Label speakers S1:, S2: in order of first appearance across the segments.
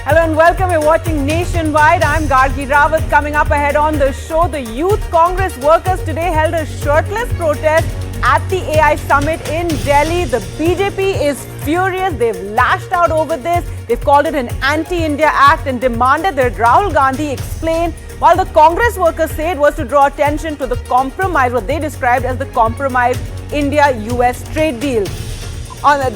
S1: Hello and welcome. You're watching Nationwide. I'm Gargi Rawat. Coming up ahead on the show, the Youth Congress workers today held a shirtless protest at the AI Summit in Delhi. The BJP is furious. They've lashed out over this. They've called it an anti-India act and demanded that Rahul Gandhi explain, while the Congress workers say it was to draw attention to the compromise, what they described as the compromise India-US trade deal.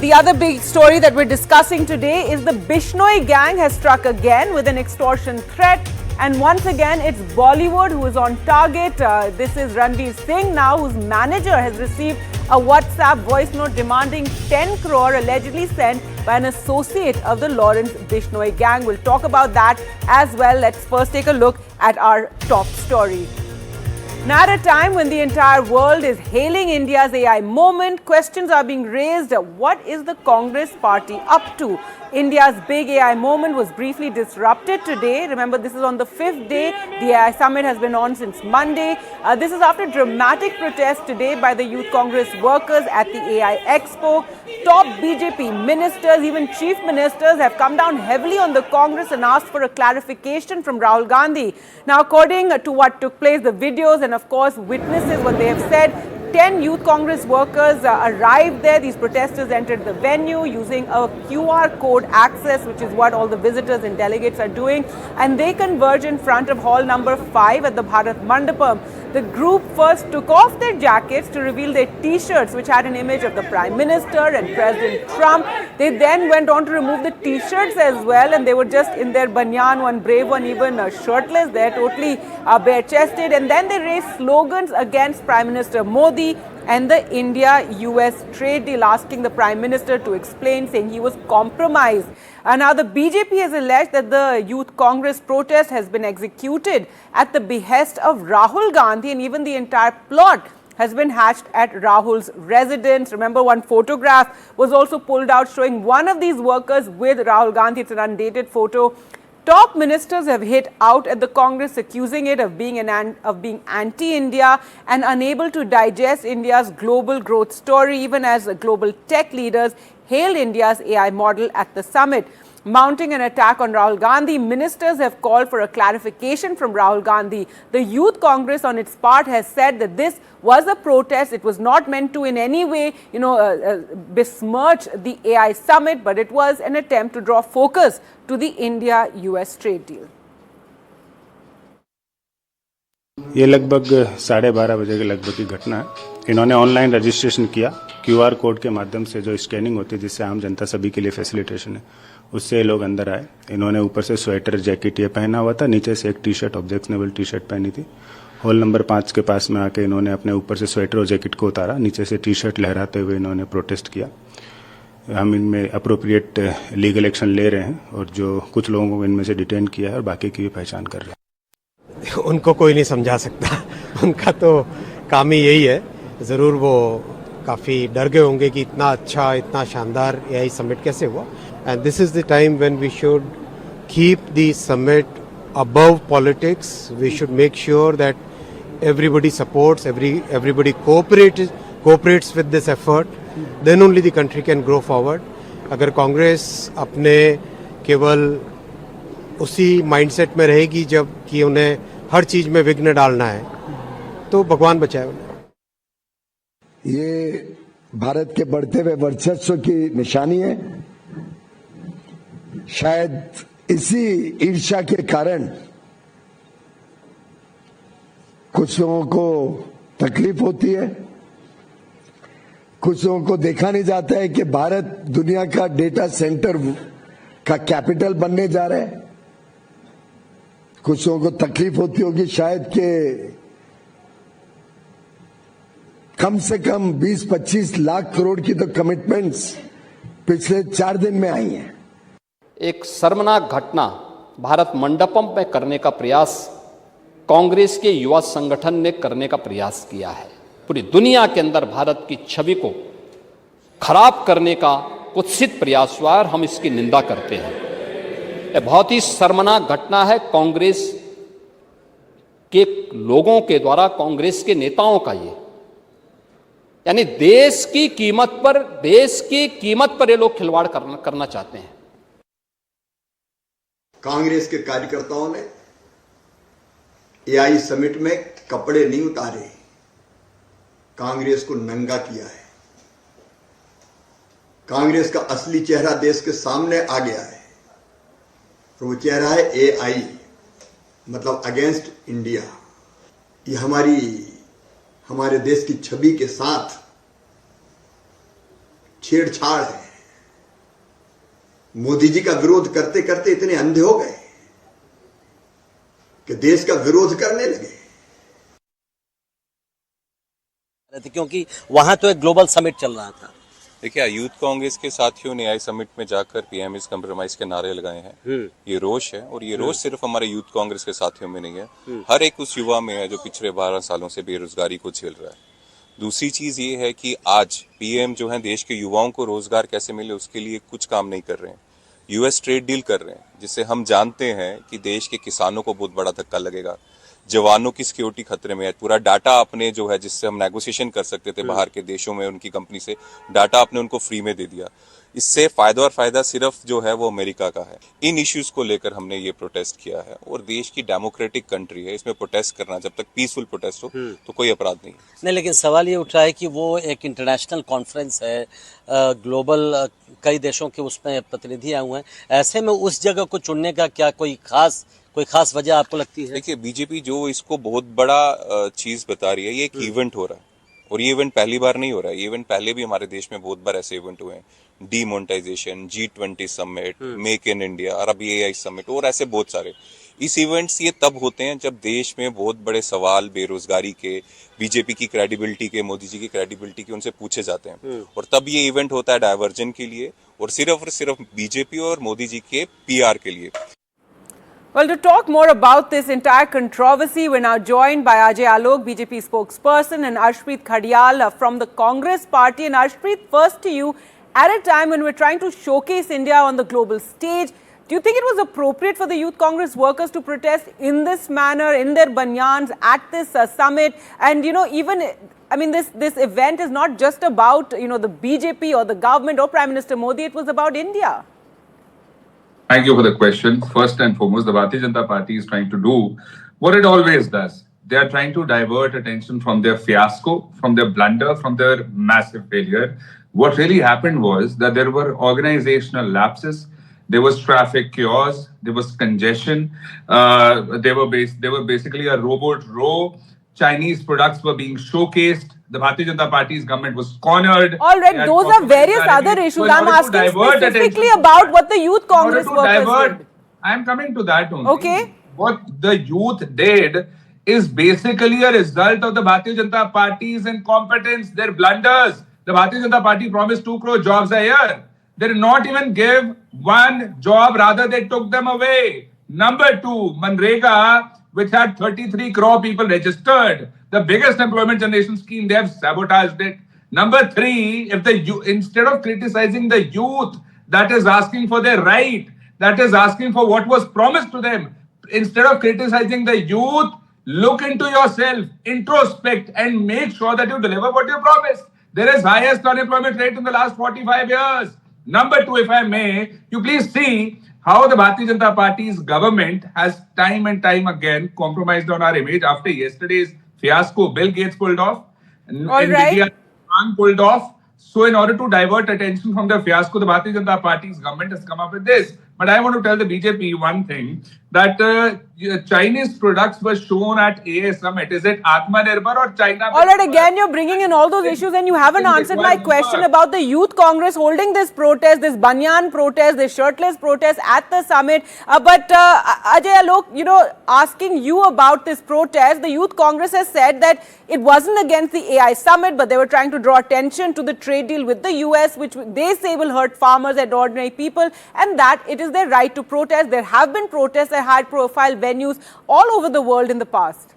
S1: The other big story that we're discussing today is the Bishnoi gang has struck again with an extortion threat. And once again, it's Bollywood who is on target. This is Ranveer Singh now, whose manager has received a WhatsApp voice note demanding 10 crore allegedly sent by an associate of the Lawrence Bishnoi gang. We'll talk about that as well. Let's first take a look at our top story. Now, at a time when the entire world is hailing India's AI moment, questions are being raised. What is the Congress party up to? India's big AI moment was briefly disrupted today. Remember, this is on the 5th day. The AI summit has been on since Monday. This is after dramatic protests today by the Youth Congress workers at the AI Expo. Top BJP ministers, even chief ministers, have come down heavily on the Congress and asked for a clarification from Rahul Gandhi. Now, according to what took place, the videos and of course witnesses, what they have said, 10 Youth Congress workers arrived there. These protesters entered the venue using a QR code access, which is what all the visitors and delegates are doing. And they converge in front of hall number 5 at the Bharat Mandapam. The group first took off their jackets to reveal their t-shirts, which had an image of the Prime Minister and President Trump. They then went on to remove the t-shirts as well, and they were just in their banyan, one brave one even shirtless. They're totally bare-chested. And then they raised slogans against Prime Minister Modi and the India-US trade deal, asking the Prime Minister to explain, saying he was compromised. And now the BJP has alleged that the Youth Congress protest has been executed at the behest of Rahul Gandhi, and even the entire plot has been hatched at Rahul's residence. Remember, one photograph was also pulled out showing one of these workers with Rahul Gandhi. It's an undated photo. Top ministers have hit out at the Congress, accusing it of being anti-India and unable to digest India's global growth story, even as global tech leaders hailed India's AI model at the summit. Mounting an attack on Rahul Gandhi, ministers have called for a clarification from Rahul Gandhi. The Youth Congress, on its part, has said that this was a protest. It was not meant to in any way, besmirch the AI summit, but it was an attempt to draw focus to the India-US trade deal.
S2: ये लगभग 12:30 बजे के लगभग की घटना है। इन्होंने online registration किया, क्यूआर कोड के माध्यम से जो स्कैनिंग होती है, जिससे आम जनता सभी के लिए फैसिलिटेशन है, उससे लोग अंदर आए। इन्होंने ऊपर से स्वेटर जैकेट ये पहना हुआ था, नीचे से एक T shirt, objectionable T shirt पहनी थी। हॉल नंबर 5 के पास में आके इन्होंने अपने ऊपर से स्वेटर और जैकेट को उतारा, नीचे से टी शर्ट लहराते हुए इन्होंने प्रोटेस्ट किया। हम इनमें अप्रोप्रिएट लीगल एक्शन ले रहे हैं और जो कुछ लोगों को इनमें से डिटेन किया है और बाकी की पहचान कर रहे हैं।
S3: उनको कोई नहीं समझा सकता, उनका तो काम ही यही है। जरूर वो काफी डर गए होंगे कि इतना अच्छा, इतना शानदार एआई समिट कैसे हुआ। And this is the time when we should keep the summit above politics. We should make sure that everybody supports, everybody cooperates with this effort, then only the country can grow forward. अगर कांग्रेस अपने केवल उसी mindset में रहेगी जब कि उन्हें हर चीज में विघ्न डालना है, तो भगवान बचाए उन्हें।
S4: ये भारत के बढ़ते हुए वर्चस्व की निशानी है। शायद इसी ईर्ष्या के कारण कुछ लोगों को तकलीफ होती है, कुछ लोगों को देखा नहीं जाता है कि भारत दुनिया का डेटा सेंटर का कैपिटल बनने जा रहा है। कुछ लोगों को तकलीफ होती होगी शायद कि कम से कम 20-25 लाख करोड़ की तो कमिटमेंट्स पिछले 4 दिन में आई हैं।
S5: एक शर्मनाक घटना भारत मंडपम में करने का प्रयास कांग्रेस के युवा संगठन ने करने का प्रयास किया है। पूरी दुनिया के अंदर भारत की छवि को खराब करने का कुत्सित प्रयास हुआ और हम इसकी निंदा करते हैं। यह बहुत ही शर्मनाक घटना है कांग्रेस के लोगों के द्वारा, कांग्रेस के नेताओं का। ये यानी देश की कीमत पर ये लोग खिलवाड़ करना चाहते हैं।
S6: कांग्रेस के कार्यकर्ताओं ने एआई समिट में कपड़े नहीं उतारे, कांग्रेस को नंगा किया है। कांग्रेस का असली चेहरा देश के सामने आ गया है, और वो चेहरा है एआई, मतलब अगेंस्ट इंडिया। ये हमारे देश की छवि के साथ छेड़छाड़ है। मोदी जी का विरोध करते करते इतने अंधे हो गए कि देश का विरोध करने लगे,
S7: क्योंकि वहां तो एक ग्लोबल समिट चल रहा था।
S8: देखिए, यूथ कांग्रेस के साथियों ने आई समिट में जाकर पीएम इज कम्प्रोमाइज के नारे लगाए हैं। ये रोष है, और ये रोष सिर्फ हमारे यूथ कांग्रेस के साथियों में नहीं है, हर एक उस युवा में है जो पिछले 12 सालों से बेरोजगारी को झेल रहा है। दूसरी चीज ये है कि आज पीएम जो है देश के युवाओं को रोजगार कैसे मिले उसके लिए कुछ काम नहीं कर रहे हैं। यूएस ट्रेड डील कर रहे हैं, जिससे हम जानते हैं कि देश के किसानों को बहुत बड़ा धक्का लगेगा, जवानों की सिक्योरिटी खतरे में है। पूरा डाटा आपने जो है, जिससे हम नेगोशिएशन कर सकते थे बाहर के देशों में उनकी कंपनी से, डाटा आपने उनको फ्री में दे दिया। इससे फायदा सिर्फ जो है वो अमेरिका का है। इन इश्यूज को लेकर हमने ये प्रोटेस्ट किया है, और देश की डेमोक्रेटिक कंट्री है, इसमें प्रोटेस्ट करना, जब तक पीसफुल प्रोटेस्ट हो तो कोई अपराध नहीं,
S7: लेकिन सवाल ये उठ रहा है कि वो एक इंटरनेशनल कॉन्फ्रेंस है, ग्लोबल कई देशों के उसमें प्रतिनिधि आए हुए हैं, ऐसे में उस जगह को चुनने का क्या कोई खास वजह आपको लगती है?
S8: देखिए, बीजेपी जो इसको बहुत बड़ा चीज बता रही है, ये एक इवेंट हो रहा है, और ये इवेंट पहली बार नहीं हो रहा है। ये इवेंट पहले भी हमारे देश में बहुत बार ऐसे इवेंट हुए हैं, demonetisation, G20 summit, make in India, और अभी एआई समिट, और ऐसे बहुत सारे। इस इवेंट्स ये तब होते हैं जब देश में बहुत बड़े सवाल बेरोजगारी के, बीजेपी की क्रेडिबिलिटी के, मोदी जी की क्रेडिबिलिटी के, उनसे पूछे जाते हैं, और तब ये इवेंट होता है डायवर्जन के लिए, और सिर्फ बीजेपी और मोदी जी के पीआर के लिए।
S1: Well, to talk more about this entire controversy, we're now joined by Ajay Alok, BJP spokesperson, and Arshpreet Khadial from the Congress party. And Arshpreet, first to you, at a time when we're trying to showcase India on the global stage, do you think it was appropriate for the Youth Congress workers to protest in this manner, in their banyans, at this summit? And, this event is not just about, the BJP or the government or Prime Minister Modi, it was about India.
S9: Thank you for the question. First and foremost, the Bharatiya Janata Party is trying to do what it always does. They are trying to divert attention from their fiasco, from their blunder, from their massive failure. What really happened was that there were organizational lapses. There was traffic chaos. There was congestion. They were basically a robot row. Chinese products were being showcased. The Bharatiya Janata Party's government was cornered.
S1: All right, those are various other issues. I'm asking specifically about what the Youth Congress workers did.
S9: I'm coming to that only.
S1: Okay.
S9: What the youth did is basically a result of the Bharatiya Janata Party's incompetence, their blunders. The Bharatiya Janata Party promised 2 crore jobs a year. They did not even give one job, rather they took them away. Number 2, Manrega, which had 33 crore people registered, the biggest employment generation scheme, they have sabotaged it. Number 3, instead of criticizing the youth that is asking for their right, that is asking for what was promised to them, instead of criticizing the youth, look into yourself, introspect, and make sure that you deliver what you promised. There is highest unemployment rate in the last 45 years. Number 2, if I may, you please see how the Bharatiya Janata Party's government has time and time again compromised on our image. After yesterday's fiasco, Bill Gates pulled off, Nvidia pulled off. So in order to divert attention from the fiasco, the Bharatiya Janata Party's government has come up with this. But I want to tell the BJP one thing, that Chinese products were shown at AA Summit. Is it Atmanirbhar or China?
S1: All right, again, you're bringing in all those issues and you haven't answered my question about the Youth Congress holding this protest, this banyan protest, this shirtless protest at the summit. But Ajay Alok, asking you about this protest, the Youth Congress has said that it wasn't against the AI summit, but they were trying to draw attention to the trade deal with the US, which they say will hurt farmers and ordinary people, and that it is their right to protest. There have been protests at high-profile venues all over the world in the past.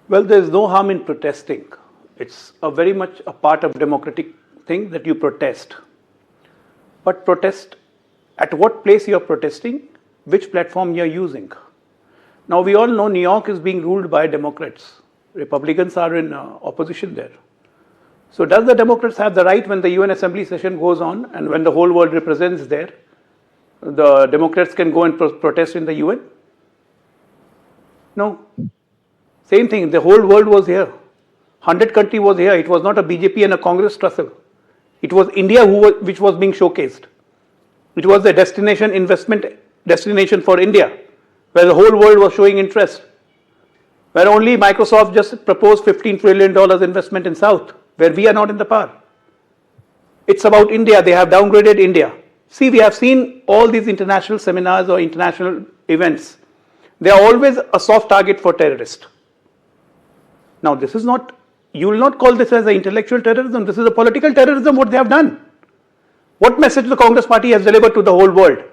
S10: Well, there is no harm in protesting. It's very much a part of democratic thing that you protest. But protest at what place you are protesting, which platform you are using. Now, we all know New York is being ruled by Democrats. Republicans are in opposition there. So does the Democrats have the right when the UN Assembly session goes on and when the whole world represents there, the Democrats can go and protest in the UN? No. Same thing, the whole world was here. 100 country was here. It was not a BJP and a Congress tussle. It was India which was being showcased. It was the investment destination for India, where the whole world was showing interest. Where only Microsoft just proposed $15 trillion investment in South, where we are not in the power. It's about India. They have downgraded India. See, we have seen all these international seminars or international events. They are always a soft target for terrorists. Now, this is not, you will not call this as an intellectual terrorism. This is a political terrorism, what they have done. What message the Congress party has delivered to the whole world?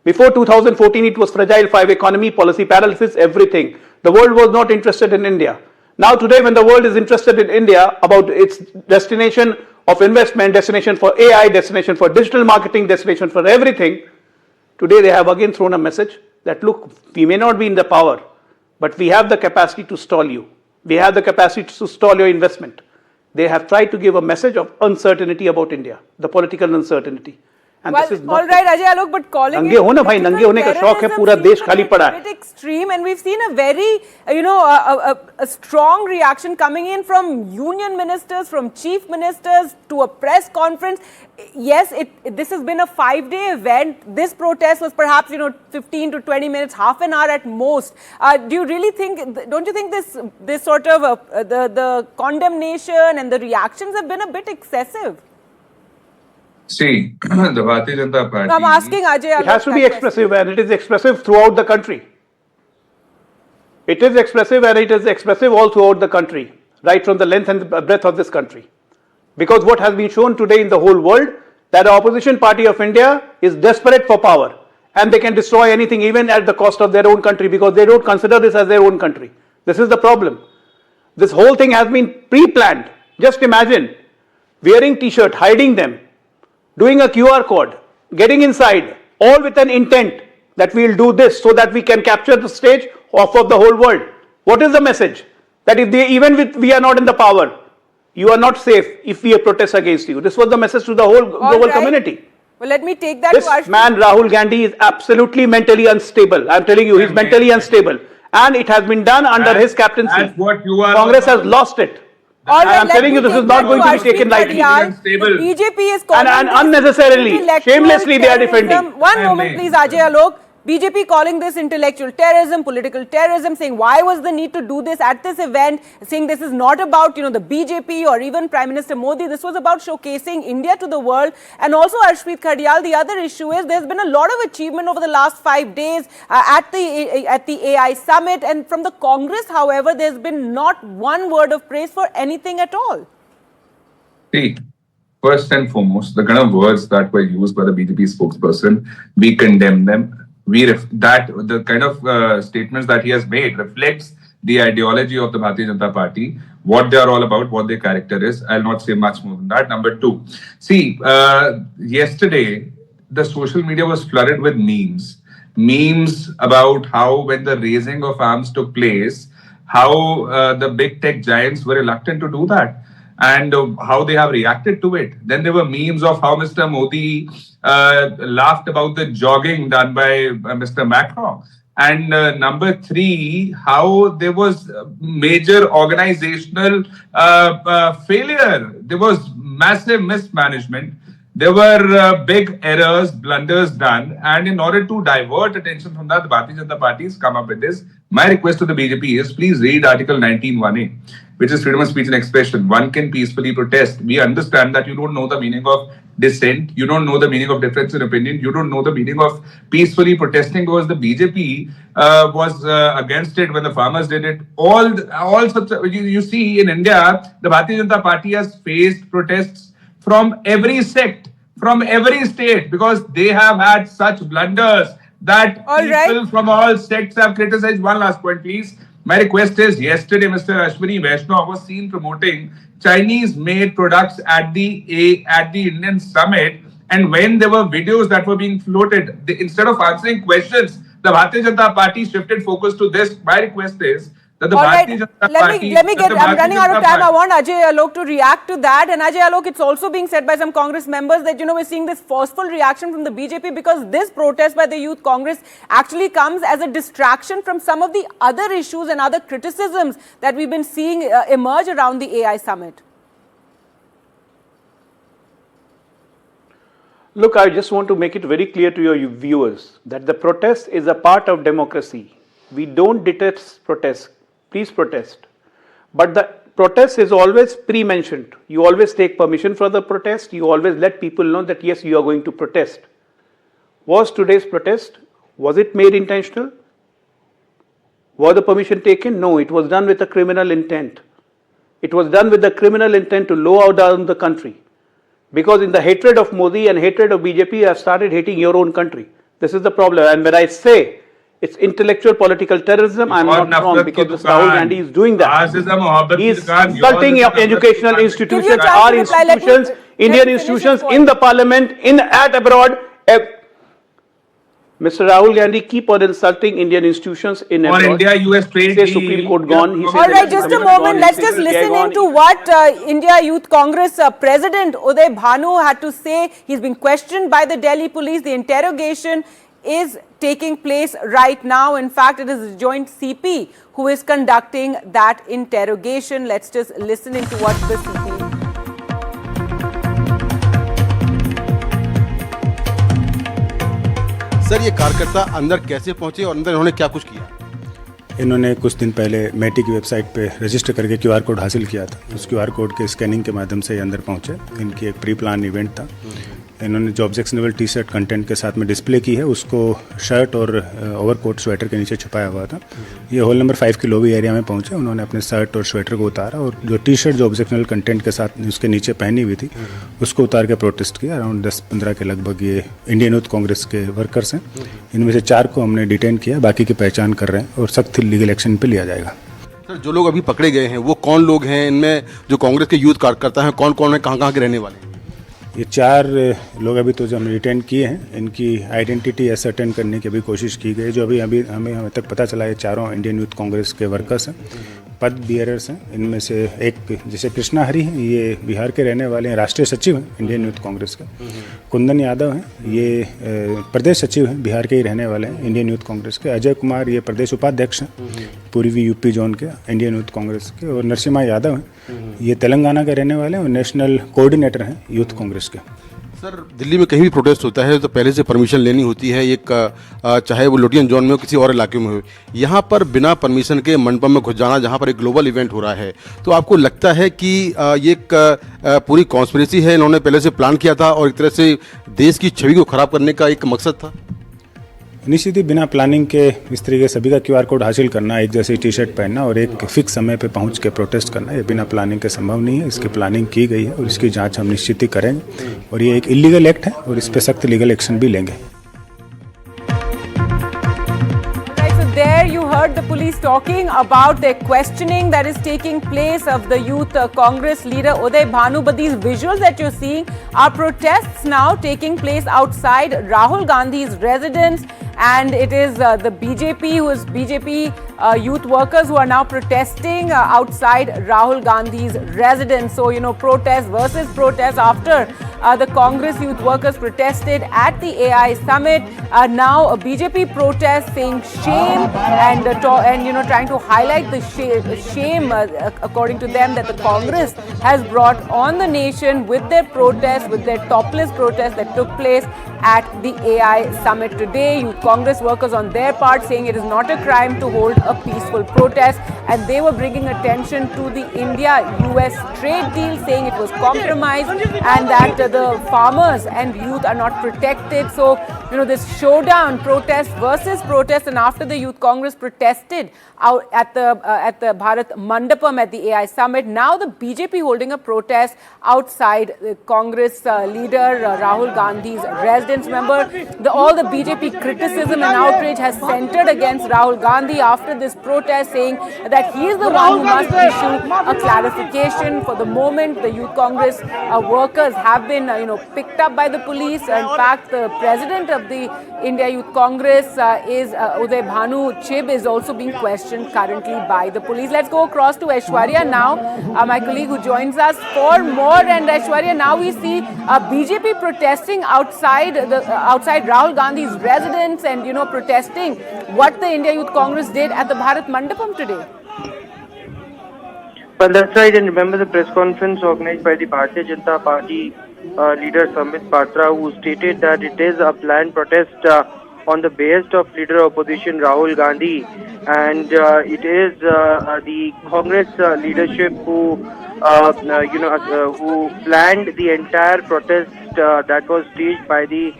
S10: Before 2014, it was fragile five economy, policy paralysis, everything. The world was not interested in India. Now today, when the world is interested in India about its destination of investment, destination for AI, destination for digital marketing, destination for everything, today they have again thrown a message that look, we may not be in the power, but we have the capacity to stall you. We have the capacity to stall your investment. They have tried to give a message of uncertainty about India, the political uncertainty. And
S1: well,
S10: this is not
S1: all right, Ajay Alok, but calling
S10: नंगे हो ना भाई, नंगे होने का शौक है, पूरा देश खाली पड़ा है.
S1: Bit extreme, and we've seen a very, a strong reaction coming in from union ministers, from chief ministers to a press conference. Yes, this has been a 5-day event. This protest was perhaps 15 to 20 minutes, half an hour at most. Do you really think? Don't you think this sort of the condemnation and the reactions have been a bit excessive?
S9: See, the Bharatiya Janata Party.
S1: No, I'm asking Ajay Alok.
S10: It has to be expressive, and it is expressive throughout the country. It is expressive, and it is expressive all throughout the country, right from the length and the breadth of this country. Because what has been shown today in the whole world, that the opposition party of India is desperate for power, and they can destroy anything even at the cost of their own country, because they don't consider this as their own country. This is the problem. This whole thing has been pre-planned. Just imagine, wearing t-shirt, hiding them, doing a QR code, getting inside, all with an intent that we'll do this so that we can capture the stage of the whole world. What is the message? That if we are not in the power, you are not safe if we protest against you. This was the message to the whole global community.
S1: Well, let me take that
S10: this
S1: to Ashwin.
S10: Man, Rahul Gandhi, is absolutely mentally unstable. I'm telling you, he's mentally unstable. And it has been done under his captaincy.
S9: That's what you are.
S10: Congress has lost it.
S1: All right,
S10: I'm telling you, this is not going to be taken lightly.
S1: The BJP is calling
S10: and
S1: this
S10: unnecessarily,
S1: intellectual
S10: shamelessly, they are
S1: terrorism.
S10: defending.
S1: One moment, please, Ajay Alok. BJP calling this intellectual terrorism, political terrorism, saying why was the need to do this at this event, saying this is not about, the BJP or even Prime Minister Modi. This was about showcasing India to the world. And also, Arshpreet Khadial, the other issue is there's been a lot of achievement over the last 5 days at the AI summit. And from the Congress, however, there's been not one word of praise for anything at all.
S9: See, first and foremost, the kind of words that were used by the BJP spokesperson, we condemn them. The kind of statements that he has made reflects the ideology of the Bharatiya Janata Party, what they are all about, what their character is. I'll not say much more than that. Number two, see, yesterday, the social media was flooded with memes about how when the raising of arms took place, how the big tech giants were reluctant to do that, and how they have reacted to it. Then there were memes of how Mr. Modi laughed about the jogging done by Mr. Macron. And number three, how there was major organizational failure. There was massive mismanagement. There were big errors, blunders done. And in order to divert attention from that, the Bharatiya Janata Party has come up with this. My request to the BJP is please read Article 19(1)(a), which is freedom of speech and expression. One can peacefully protest. We understand that you don't know the meaning of dissent. You don't know the meaning of difference in opinion. You don't know the meaning of peacefully protesting, because the BJP was against it when the farmers did it. All such, you see in India, the Bharatiya Janata Party has faced protests from every sect, from every state, because they have had such blunders that people from all sects have criticized. One last point, please. My request is, yesterday, Mr. Ashwini Vaishnaw was seen promoting Chinese-made products at the Indian summit, and when there were videos that were being floated, instead of answering questions, the Bharatiya Janata Party shifted focus to this. My request is, that the
S1: All right,
S9: Bharatiya Janata Party.
S1: let me
S9: that
S1: get,
S9: the
S1: I'm
S9: Bharatiya
S1: running out of
S9: Janata
S1: time. I
S9: Party-
S1: want Ajay Alok to react to that. And Ajay Alok, it's also being said by some Congress members that, we're seeing this forceful reaction from the BJP because this protest by the Youth Congress actually comes as a distraction from some of the other issues and other criticisms that we've been seeing emerge around the AI summit.
S10: Look, I just want to make it very clear to your viewers that the protest is a part of democracy. We don't detest protest. Please protest. But the protest is always pre-mentioned. You always take permission for the protest. You always let people know that yes, you are going to protest. Was today's protest, was it made intentional? Was the permission taken? No, it was done with a criminal intent. It was done with the criminal intent to lower down the country. Because in the hatred of Modi and hatred of BJP, you have started hating your own country. This is the problem. And when I say it's intellectual political terrorism, I'm not wrong because this Rahul Gandhi is doing that. He is insulting educational institutions, our institutions, Indian institutions in the parliament, at abroad. Mr. Rahul Gandhi keep on insulting Indian institutions in abroad.
S9: India-US trade
S10: He says Supreme Court gone. He says
S1: All right, just a moment. Let's just listen into what India Youth Congress President Uday Bhanu had to say. He's been questioned by the Delhi police. The interrogation is taking place right now. In fact, it is the joint CP who is conducting that interrogation. Let's just listen into what the CP
S11: sir ये कार्यकर्ता अंदर कैसे पहुंचे और अंदर इन्होंने क्या कुछ किया?
S2: इन्होंने कुछ दिन पहले मेटी की वेबसाइट पे रजिस्टर करके क्यूआर कोड हासिल किया था। उस क्यूआर कोड के स्कैनिंग के माध्यम से ये अंदर पहुंचे। इनकी एक प्री प्लान इवेंट था। इन्होंने जो ऑब्जेक्शनेबल टी शर्ट कंटेंट के साथ में डिस्प्ले की है उसको शर्ट और ओवरकोट स्वेटर के नीचे छुपाया हुआ था। ये होल नंबर 5 के लॉबी एरिया में पहुंचे। उन्होंने अपने शर्ट और स्वेटर को उतारा और जो टी शर्ट जो ऑब्जेक्शनल कंटेंट के साथ उसके नीचे पहनी हुई थी उसको उतार के प्रोटेस्ट किया। अराउंड 10-15 के लगभग ये इंडियन यूथ कांग्रेस के वर्कर्स हैं। इनमें से 4 को हमने डिटेन किया, बाकी की पहचान कर रहे हैं और सख्त लीगल एक्शन पे लिया जाएगा।
S11: सर जो लोग अभी पकड़े गए हैं वो कौन लोग हैं? इनमें जो कांग्रेस के यूथ कार्यकर्ता हैं कौन कौन है, कहाँ के रहने वाले हैं?
S2: ये 4 लोग अभी तो जो हमने डिटेन किए हैं, इनकी आइडेंटिटी असर्टेन करने की भी कोशिश की गई। जो अभी हमें तक पता चला है 4 इंडियन यूथ कांग्रेस के वर्कर्स हैं, पद बियरर्स हैं। इनमें से एक जैसे कृष्णा हरी हैं, ये बिहार के रहने वाले हैं, राष्ट्रीय सचिव हैं इंडियन यूथ कांग्रेस के। कुंदन यादव हैं, ये प्रदेश सचिव हैं, बिहार के ही रहने वाले हैं इंडियन यूथ कांग्रेस के। अजय कुमार ये प्रदेश उपाध्यक्ष हैं पूर्वी यूपी जोन के इंडियन यूथ कांग्रेस के। और नरसिम्हा यादव हैं, ये तेलंगाना के रहने वाले हैं और नेशनल कोऑर्डिनेटर हैं यूथ कांग्रेस के।
S11: सर दिल्ली में कहीं भी प्रोटेस्ट होता है तो पहले से परमिशन लेनी होती है, एक चाहे वो लोटियन जोन में हो किसी और इलाके में हो। यहाँ पर बिना परमिशन के मंडपम में घुस जाना जहाँ पर एक ग्लोबल इवेंट हो रहा है, तो आपको लगता है कि ये एक पूरी कॉन्स्पिरेसी है, इन्होंने पहले से प्लान किया था और एक तरह से देश की छवि को खराब करने का एक मकसद था?
S2: निश्चित ही बिना प्लानिंग के इस तरीके सभी का क्यूआर कोड हासिल करना, एक जैसी टी शर्ट पहनना और एक फिक्स समय पे पहुंच के प्रोटेस्ट करना, ये बिना प्लानिंग के संभव नहीं है। इसकी प्लानिंग की गई है और इसकी जांच हम निश्चित ही करेंगे और ये एक इलीगल एक्ट है और इस पे सख्त लीगल एक्शन भी लेंगे।
S1: There you heard the police talking about their questioning that is taking place of the Youth Congress leader Uday Bhanu. But these visuals that you're seeing are protests now taking place outside Rahul Gandhi's residence. And it is the BJP youth workers who are now protesting outside Rahul Gandhi's residence. So, protest versus protest after the Congress youth workers protested at the AI summit. Now a BJP protest saying shame and trying to highlight the shame according to them that the Congress has brought on the nation with their protest, with their topless protest that took place at the AI summit today. Youth Congress workers on their part saying it is not a crime to hold a peaceful protest, and they were bringing attention to the India-US trade deal, saying it was compromised and that the farmers and youth are not protected. So, this showdown, protest versus protest, and after the Youth Congress protested out at the Bharat Mandapam at the AI summit, now the BJP holding a protest outside the Congress leader Rahul Gandhi's residence. Remember, all the BJP criticism and outrage has centered against Rahul Gandhi after this protest, saying that he is the one who must issue a clarification. For the moment, the Youth Congress workers have been, picked up by the police. In fact, the president of the India Youth Congress is Uday Bhanu Chib is also being questioned currently by the police. Let's go across to Aishwarya now, my colleague who joins us for more. And Aishwarya, now we see BJP protesting outside Rahul Gandhi's residence and protesting what the India Youth Congress did at the Bharat Mandapam today.
S12: Well, that's right. And remember the press conference organized by the Bharatiya Janata Party leader Sambit Patra, who stated that it is a planned protest on the behest of leader of opposition Rahul Gandhi, and it is the Congress leadership who planned the entire protest that was staged by the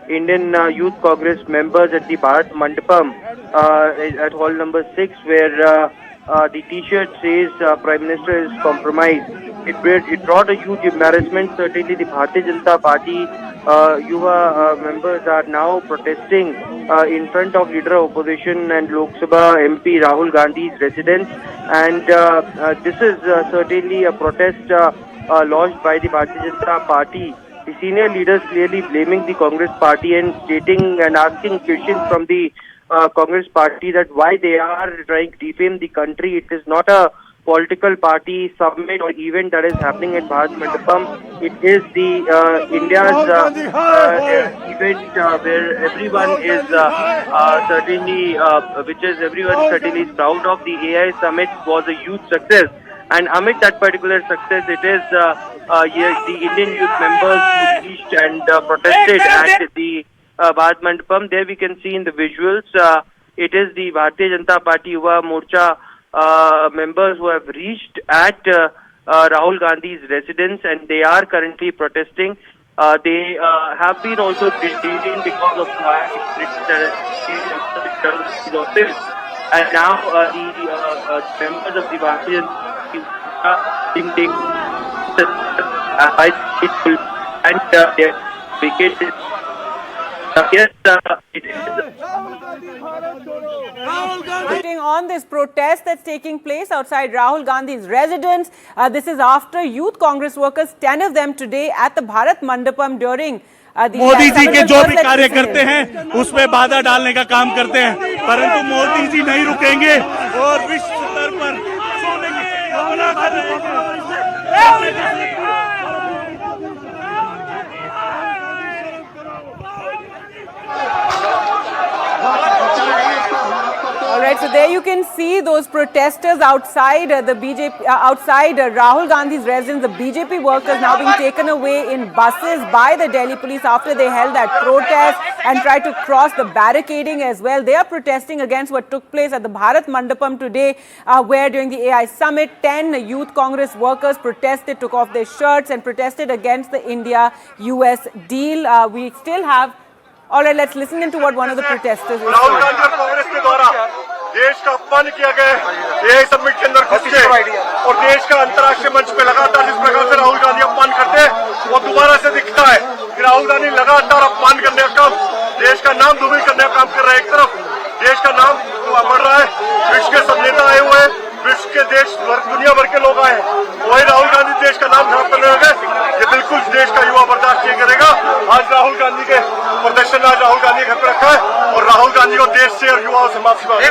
S12: Indian Youth Congress members at the Bharat Mandapam at hall number 6, where the T-shirt says Prime Minister is compromised. It brought a huge embarrassment. Certainly the Bharatiya Janata Party Yuva members are now protesting in front of leader of opposition and Lok Sabha MP Rahul Gandhi's residence, and this is certainly a protest launched by the Bharatiya Janata Party. The senior leaders clearly blaming the Congress party and stating and asking questions from the Congress party that why they are trying to defame the country. It is not a political party summit or event that is happening at Bharat Mandapam. It is the India's event where everyone is everyone certainly is proud of. The AI summit was a huge success, and amid that particular success, it is the Indian youth members who reached and protested at the Bharat Mandapam. There we can see in the visuals, it is the Bharatiya Janata Party Yuva Morcha members who have reached at Rahul Gandhi's residence, and they are currently protesting. They have been also detained because of office, and now the members of the Bharatiya Janata Party and they are vacated. Yes, it is.
S1: On this protest that's taking place outside Rahul Gandhi's residence, this is after Youth Congress workers, 10 of them today at the Bharat Mandapam during
S13: Modi ji के जो भी कार्य करते हैं उसमें बाधा डालने का काम करते हैं, परंतु मोदी जी नहीं रुकेंगे और विश्व स्तर पर सोने की भावना
S1: All right, so there you can see those protesters outside the BJP, outside Rahul Gandhi's residence. The BJP workers now being taken away in buses by the Delhi police after they held that protest and tried to cross the barricading as well. They are protesting against what took place at the Bharat Mandapam today, where during the AI summit, 10 Youth Congress workers protested, took off their shirts and protested against the India-US deal. We still have. All right, let's listen into what one of the protesters is saying.
S14: Rahul Gandhi और कांग्रेस के द्वारा देश का अपमान किया गया AI summit के अंदर घुस के और देश का अंतर्राष्ट्रीय मंच पे लगातार जिस प्रकार से राहुल गांधी अपमान करते हैं वो दोबारा से दिखता है कि राहुल गांधी लगातार अपमान करने का काम, देश का नाम धूमिल करने का काम कर रहे हैं। एक तरफ देश का नाम बढ़ रहा है, विश्व के सब नेता आए हुए हैं, विश्व के देश दुनिया भर के लोग आए हैं, वही राहुल गांधी देश का नाम खराब करने लगे। ये बिल्कुल देश का युवा बर्दाश्त नहीं करेगा। आज राहुल गांधी के प्रदर्शन आज राहुल गांधी घर पे रखा है और राहुल गांधी को देश से और युवाओं से माफी मांगी।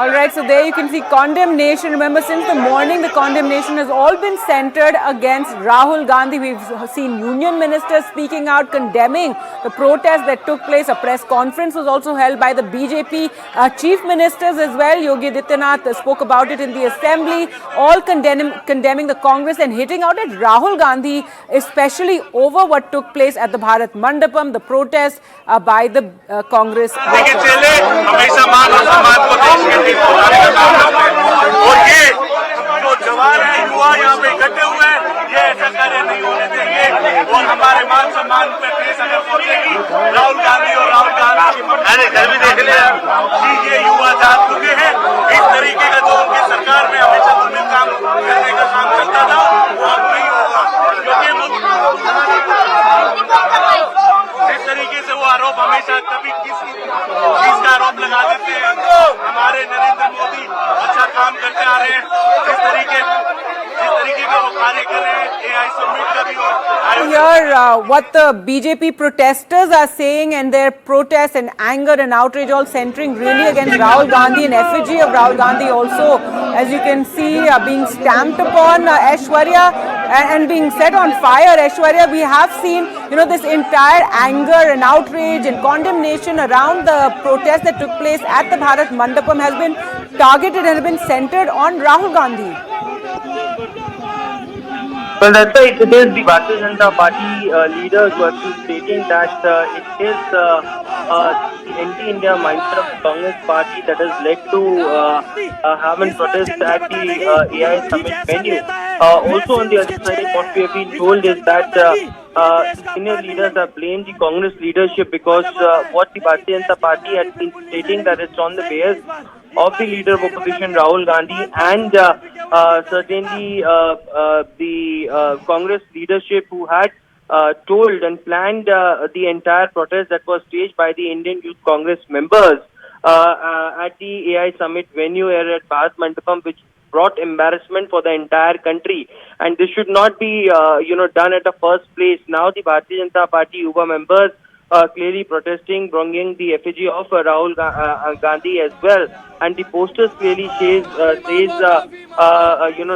S1: All right, so there you can see condemnation. Remember, since the morning, the condemnation has all been centered against Rahul Gandhi. We've seen union ministers speaking out, condemning the protest that took place. A press conference was also held by the BJP chief ministers as well. Yogi Adityanath spoke about it in the assembly, all condemning the Congress and hitting out at Rahul Gandhi, especially over what took place at the Bharat Mandapam, the protest by the Congress workers.
S14: और ये जो जवान है, युवा यहाँ पे इकट्ठे हुए हैं, ये ऐसा कार्य नहीं होने देंगे और हमारे मान सम्मान पे ठेस अगर पहुंचेगी राहुल गांधी और राहुल गांधी अरे घर भी देख लिया कि ये युवा जाग चुके हैं। इस तरीके का जो उनकी सरकार में हमेशा दुर्मिल काम करने का काम चलता था वो अब नहीं होगा, क्योंकि जिस तरीके से वो आरोप हमेशा कभी किस का आरोप लगा देते हैं। हमारे नरेंद्र मोदी अच्छा काम करते आ रहे हैं, जिस तरीके का वो कार्य कर रहे हैं, एआई समिट का भी
S1: Here, what the BJP protesters are saying, and their protests and anger and outrage all centering really against Rahul Gandhi, and effigy of Rahul Gandhi also, as you can see, being stamped upon Aishwarya and being set on fire. Aishwarya, we have seen, this entire anger and outrage and condemnation around the protest that took place at the Bharat Mandapam has been targeted and has been centered on Rahul Gandhi.
S12: Well, that's right. It is the Bharatiya Janata Party leaders who are still stating that it is the anti-India mindset of the Congress Party that has led to having protests at the AI Summit venue. Also, on the other side, what we have been told is that senior leaders have blamed the Congress leadership because what the Bharatiya Janata Party had been stating that it's on the basis of the leader of opposition Rahul Gandhi and certainly the Congress leadership who had told and planned the entire protest that was staged by the Indian Youth Congress members at the AI Summit venue here at Bharat Mandapam, which brought embarrassment for the entire country. And this should not be done at the first place. Now the Bharatiya Janata Party Yuva members clearly protesting, bringing the effigy of Rahul Gandhi as well, and the posters clearly says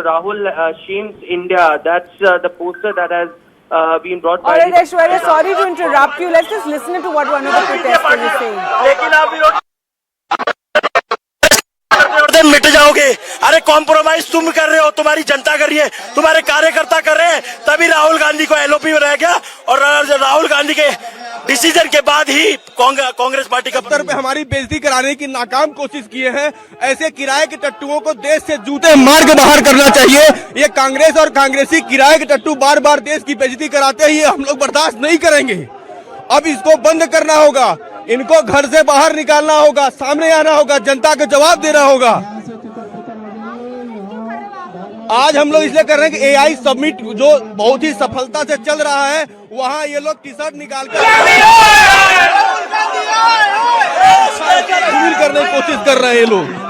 S12: Rahul shames India. That's the poster that has been brought by.
S1: All right, Aishwarya, sorry to interrupt you. Let's just listen to what one of the protesters is saying.
S13: मिट जाओगे। अरे compromise तुम कर रहे हो, तुम्हारी जनता कर रही है, तुम्हारे कार्यकर्ता कर रहे हैं, तभी राहुल गांधी को एलओपी में रह गया। और राहुल गांधी के डिसीजन के बाद ही कांग्रेस पार्टी का
S15: पे हमारी बेइज्जती कराने की नाकाम कोशिश किए हैं। ऐसे किराए के टट्टुओं को देश से जूते मार के बाहर करना चाहिए। ये कांग्रेस और कांग्रेसी किराए के टट्टू बार बार देश की बेइज्जती कराते हैं, ये हम लोग बर्दाश्त नहीं करेंगे। अब इसको बंद करना होगा, इनको घर से बाहर निकालना होगा, सामने आना होगा, जनता को जवाब देना होगा। आज हम लोग इसलिए कर रहे हैं कि एआई समिट जो बहुत ही सफलता से चल रहा है, वहां ये लोग टी शर्ट निकाल कर करने की कोशिश कर रहे हैं ये लोग।